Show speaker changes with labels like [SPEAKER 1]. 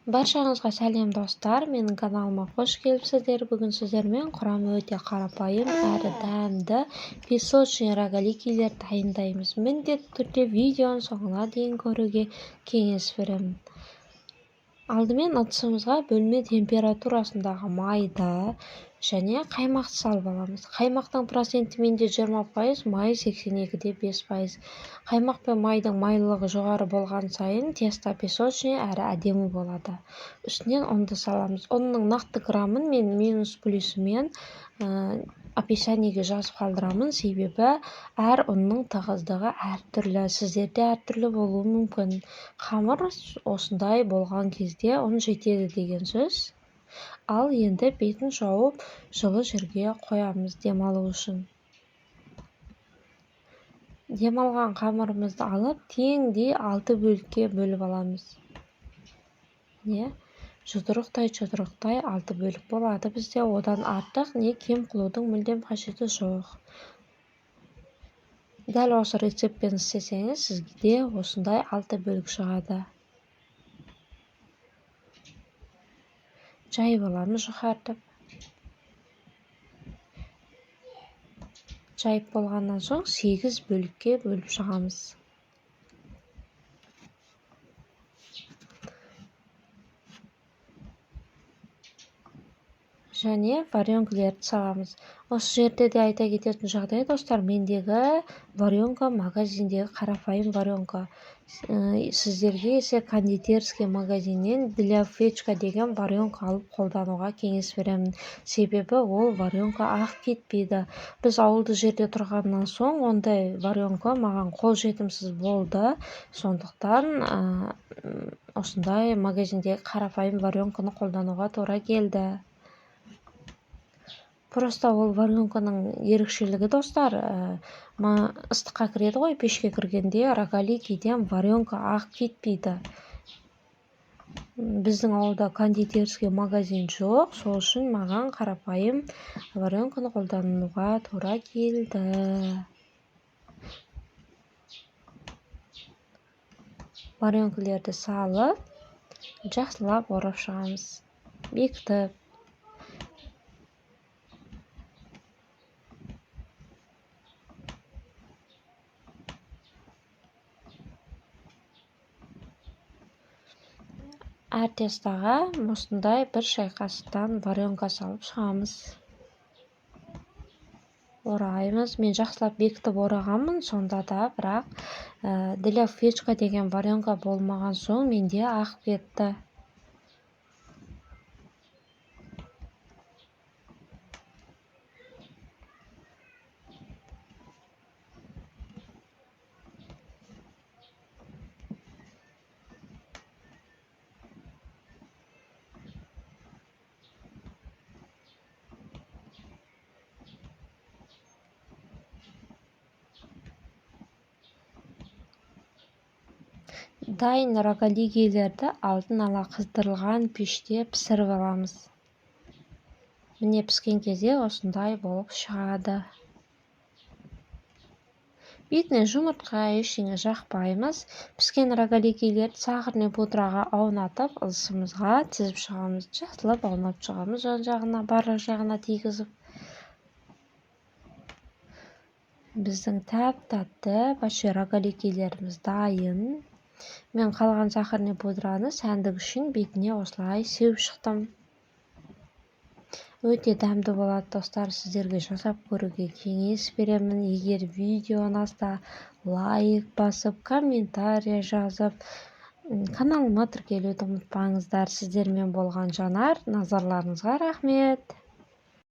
[SPEAKER 1] Баршаңызға сәлем достар, менің каналыма қош келіпсіздер. Бүгін сіздермен құрамы өте қарапайым әрі дәмді песочный рогаликилер дайындаймыз. Міндетті түрде видеоның соңына дейін көруге кеңес беремін. Алдымен ыдысымызға бөлме температурасындағы майды және қаймақты салып аламыз. Қаймақтың проценті менде 20%, май 82,5%. Қаймақ пен майдың майлылығы жоғары болған сайын тесто песочный әрі әдемі болады. Үстінен ұнды саламыз. Ұнның нақты грамын мен минус плюсімен описаниеге жазып қалдырамын, себебі әр ұнның тығыздығы әртүрлі, сіздерде әртүрлі болуы мүмкін. Қамыр осындай болған кезде ұн жетеді деген сөз. Ал енді бетін жауып жылы жерге қоямыз демалу үшін. Демалған қамырымызды алып теңдей 6 бөлікке бөліп аламыз. Жұдырықтай 6 бөлік болады бізде, одан артық не кем қылудың мүлдем қажеті жоқ. Дәл осы рецептпен істесеңіз, сізге осындай 6 бөлік шығады. Жайып аламыз жұқартып. Жайып болғаннан соң 8 бөлікке бөліп шығамыз. Және варенкілерді саламыз. Осы жерде де айта кететін жағдай достар, мендегі варенка магазиндегі қарапайым варенка. Сіздерге есе кондитерский магазиннен для фечка деген варенка алып қолдануға кеңес беремін. Себебі ол варенка ақ кетпейді. Біз ауылды жерде тұрғаннан соң ондай варенка маған қол жетімсіз болды. Сондықтан осындай магазиндегі қарапайым варенканы қолдануға тура келді. Просто ол варенканың ерекшелігі достар, ыстыққа кіреді ғой, пешке кіргенде рогаликиден варенка ақ кетпейді. Біздің ауылда кондитерский магазин жоқ, сол үшін маған қарапайым варенканы қолдануға тура келді. Варенкілерді салып, жақсылап орап шығамыз. Бекітіп. Әр тестаға осындай бір шай қасықтан варенка салып шығамыз. Ораймыз. Мен жақсылап бекітіп орағанмын, сонда да бірақ для фечка деген варенка болмаған соң менде ақ кетті. Дайын рогаликилерді алдын ала қыздырылған пеште пісіріп аламыз. Міне піскен кезде осындай болып шығады. Бетіне жұмыртқа ештеңе жақпаймыз. Піскен рогаликилерді сахарный пудраға аунатып, ыдысымызға тізіп шығамыз. Жақсылап аунап шығамыз, жан-жағына, барлық жағына тигізіп. Біздің тәп-тәтті рогаликилеріміз дайын. Мен қалған сахарный пудраны сәндік үшін бетіне осылай сеуіп шықтым. Өте дәмді болады достар, сіздерге жасап көруге кеңес беремін. Егер видео ұнаса, лайк басып, комментарий жазып, каналыма тіркелуді ұмытпаңыздар. Сіздермен болған Жанар, назарларыңызға рахмет.